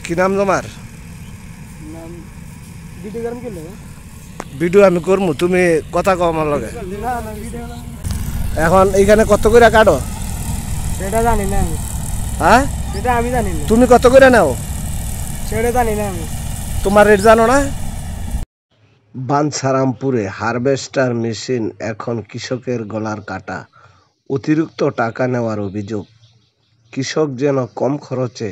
কি নাম তোমার? নাম ভিডিও গরম করলে ভিডিও আমি করবো, তুমি কথা কও আমার লগে। না না ভিডিও না, এখন এইখানে কত করে কাটো? সেটা জানি না আমি। হ্যাঁ, সেটা আমি জানি না। তুমি কত করে নাও? সেটা জানি না আমি। তোমার রেট জানো না? বাঞ্ছারামপুরে হারভেস্টার মেশিন এখন কৃষকের গলার কাটা। অতিরিক্ত টাকা নেওয়ার অভিযোগ। কৃষক যেন কম খরচে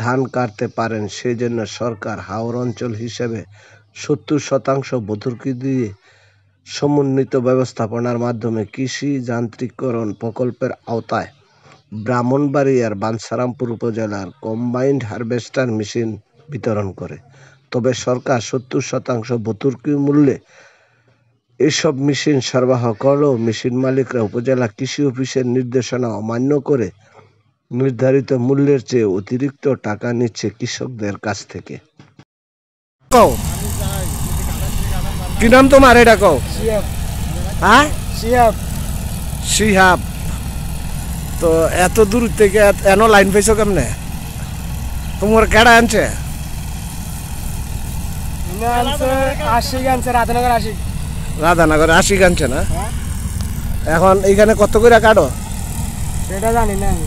ধান কাটতে পারেন সেই জন্য সরকার হাওর অঞ্চল হিসেবে 70% ভর্তুকি দিয়ে সমন্বিত ব্যবস্থাপনার মাধ্যমে কৃষি যান্ত্রিকরণ প্রকল্পের আওতায় ব্রাহ্মণবাড়িয়ার বাঞ্ছারামপুর উপজেলার কম্বাইন্ড হারভেস্টার মেশিন বিতরণ করে। তবে সরকার 70% ভর্তুকি মূল্যে এসব মেশিন সরবরাহ করলেও মেশিন মালিকরা উপজেলা কৃষি অফিসের নির্দেশনা অমান্য করে নির্ধারিত মূল্যের চেয়ে অতিরিক্ত টাকা নিচ্ছে কৃষকদের কাছ থেকে। কও, কি নাম তোমার? এটা কও। শিহাব। হ্যাঁ, শিহাব। শিহাব। তো এত দূর থেকে এনো লাইন পাইছো কেমনে? তোমার কেডা আনছে? না আনছে আশিক, আনছে রাধানগর আশিক। রাধানগর আশিক আনছে না? হ্যাঁ, এখন এইখানে কত করে কাটো? সেটা জানি না আমি।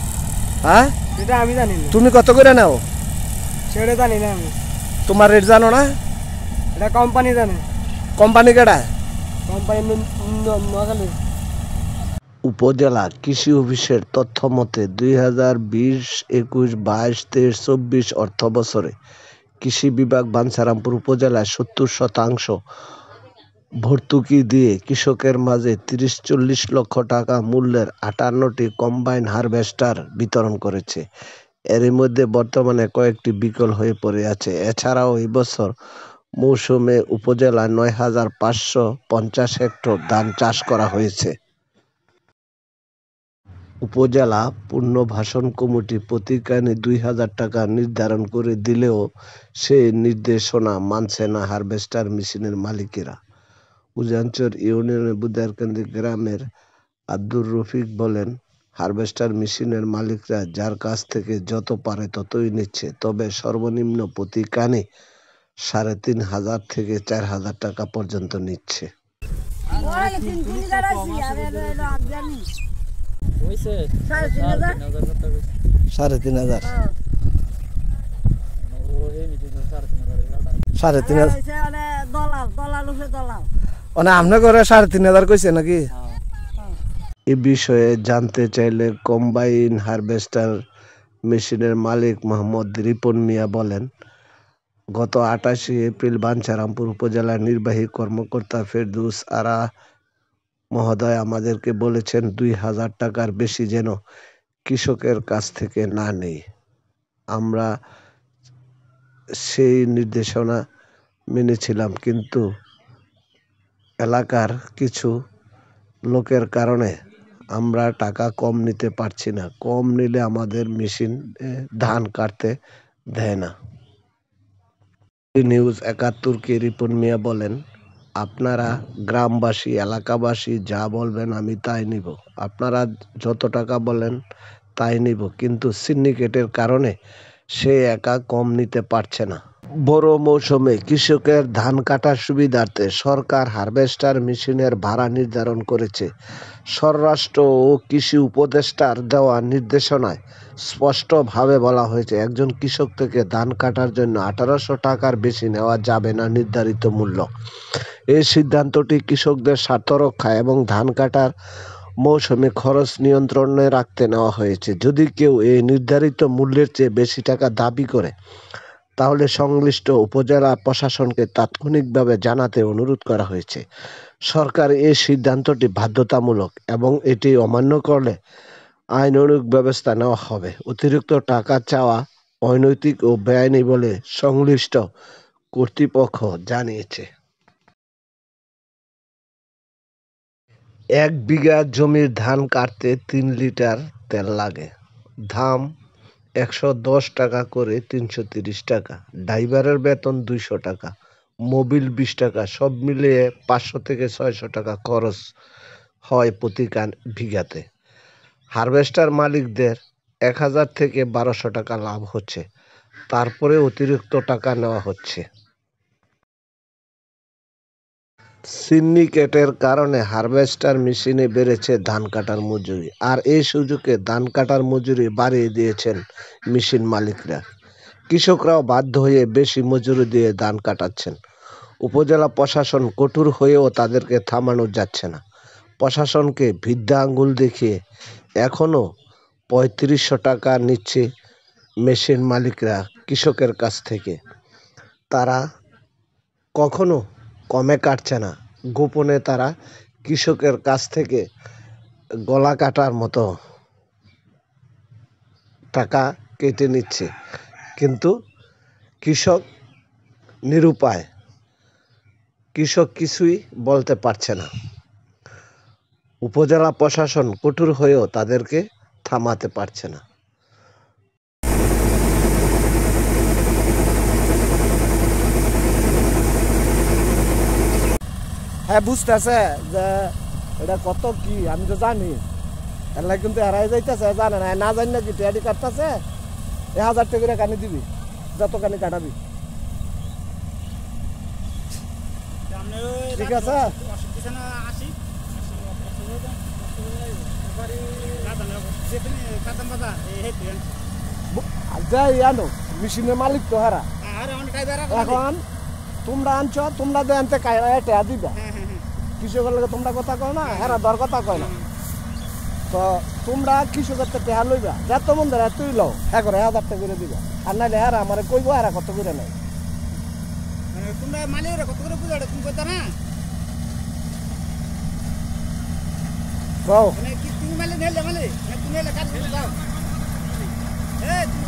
হ্যাঁ, সেটা আমি জানি না। তুমি কত করে নাও? সেটা জানি না আমি। তোমার রেট জানো না? এটা কোম্পানি জানে। কোম্পানি কেডা? কোম্পানি নোয়াখালী। উপজেলা কৃষি অফিসের তথ্য মতে 2020, 21, 22, 23, 24 অর্থ বছরে কৃষি বিভাগ বাঞ্ছারামপুর উপজেলায় 70% ভর্তুকি দিয়ে কৃষকের মাঝে 30-40 লক্ষ টাকা মূল্যের 58টি কম্বাইন হারভেস্টার বিতরণ করেছে। এরই মধ্যে বর্তমানে কয়েকটি বিকল হয়ে পড়ে আছে। এছাড়াও এই বছর মৌসুমে উপজেলায় 9,550 হেক্টর ধান চাষ করা হয়েছে। উপজেলা পুনর্বাসন কমিটি প্রতি কানে 2,000 টাকা নির্ধারণ করে দিলেও সেই নির্দেশনা মানছে না হারভেস্টার মেশিনের মালিকেরা। উজানচর ইউনিয়নের বুদারকান্দি গ্রামের আব্দুর রফিক বলেন, হারভেস্টার মেশিনের মালিকরা যার কাছ থেকে যত পারে ততই নিচ্ছে, তবে সর্বনিম্ন প্রতি কানে 3,500 থেকে 4,000 টাকা পর্যন্ত নিচ্ছে। 3,500। 3,500 মানে আপনি করে 3,500 কইছে নাকি? এ বিষয়ে জানতে চাইলে কম্বাইন হারভেস্টার মেশিনের মালিক মোহাম্মদ রিপন মিয়া বলেন, গত 28 এপ্রিল বাঞ্ছারামপুর উপজেলার নির্বাহী কর্মকর্তা ফেরদৌস আরা মহোদয় আমাদেরকে বলেছেন 2,000 টাকার বেশি যেন কৃষকের কাছ থেকে না নেই। আমরা সেই নির্দেশনা মেনেছিলাম, কিন্তু এলাকার কিছু লোকের কারণে আমরা টাকা কম নিতে পারছি না। কম নিলে আমাদের মেশিন ধান কাটতে দেয় না। নিউজ 71কে রিপন মিয়া বলেন, আপনারা গ্রামবাসী এলাকাবাসী যা বলবেন আমি তাই নিব। আপনারা যত টাকা বলেন তাই নিব, কিন্তু সিন্ডিকেটের কারণে সে একা কম নিতে পারছে না। বড় মৌসুমে কৃষকের ধান কাটার সুবিধার্থে সরকার হারভেস্টার মেশিনের ভাড়া নির্ধারণ করেছে। স্বরাষ্ট্র ও কৃষি উপদেষ্টার দেওয়া নির্দেশনায় স্পষ্টভাবে বলা হয়েছে, একজন কৃষক থেকে ধান কাটার জন্য 1,800 টাকার বেশি নেওয়া যাবে না নির্ধারিত মূল্য। এই সিদ্ধান্তটি কৃষকদের স্বার্থ রক্ষা এবং ধান কাটার মৌসুমে খরচ নিয়ন্ত্রণে রাখতে নেওয়া হয়েছে। যদি কেউ এই নির্ধারিত মূল্যের চেয়ে বেশি টাকা দাবি করে তাহলে সংশ্লিষ্ট উপজেলা প্রশাসনকে তাৎক্ষণিকভাবে জানাতে অনুরোধ করা হয়েছে। সরকার এই সিদ্ধান্তটি বাধ্যতামূলক এবং এটি অমান্য করলে আইনানুগ ব্যবস্থা নেওয়া হবে। অতিরিক্ত টাকা চাওয়া অনৈতিক ও বেআইনি বলে সংশ্লিষ্ট কর্তৃপক্ষ জানিয়েছে। 1 বিঘা জমির ধান কাটতে 3 লিটার তেল লাগে। দাম 110 টাকা করে 330 টাকা। ড্রাইভারের বেতন 200 টাকা, মোবিল 20 টাকা, সব মিলিয়ে 500 থেকে 600 টাকা খরচ হয় প্রতি বিঘাতে। হারভেস্টার মালিকদের 1,000 থেকে 1,200 টাকা লাভ হচ্ছে। তারপরে অতিরিক্ত টাকা নেওয়া হচ্ছে। সিন্ডিকেটের কারণে হারভেস্টার মেশিনে বেড়েছে ধান কাটার মজুরি, আর এই সুযোগে ধান কাটার মজুরি বাড়িয়ে দিয়েছেন মেশিন মালিকরা। কৃষকরাও বাধ্য হয়ে বেশি মজুরি দিয়ে ধান কাটাচ্ছেন। উপজেলা প্রশাসন কঠোর হয়েও তাদেরকে থামানো যাচ্ছে না। প্রশাসনকে বৃদ্ধা আঙুল দেখিয়ে এখনও ৩৫০০ টাকা নিচ্ছে মেশিন মালিকরা কৃষকের কাছ থেকে। তারা কখনো কমে কাটছে না, গোপনে তারা কৃষকের কাছ থেকে গলা কাটার মতো টাকা কেটে নিচ্ছে। কিন্তু কৃষক নিরুপায়, কৃষক কিছুই বলতে পারছে না। উপজেলা প্রশাসন কঠোর হয়েও তাদেরকে থামাতে পারছে না। হ্যাঁ বুঝতেছে যে এটা কত কি আমি তো জানি, এলা কিন্তু হারাই যাইতেছে, জানে না, না জানি না কি টেয়ারি কাটতেছে 1000 টাকা করে কানি দিবি, যত কানি কাটাবি, ঠিক আছে। যাই আনো মেশিনের মালিক তো হারা, এখন তোমরা আনছো, তোমরা যে আনতে টেয়া দিবা, কৃষকের লগে তোমরা কথা কয় না, হেরা দর কথা কয় না, তো তোমরা কৃষকের তো টেহা লইবা, যত মন ধরে তুই লও, হ্যাঁ করে 1000 টাকা করে দিবা, আর নাইলে হেরা আমার কইবো হেরা কত করে নাই। তোমরা মালিক কত করে বুঝাড়ে তুমি কইতা না, কও তুমি মালিক নেলে তুমি এলে কাজ দাও, তুমি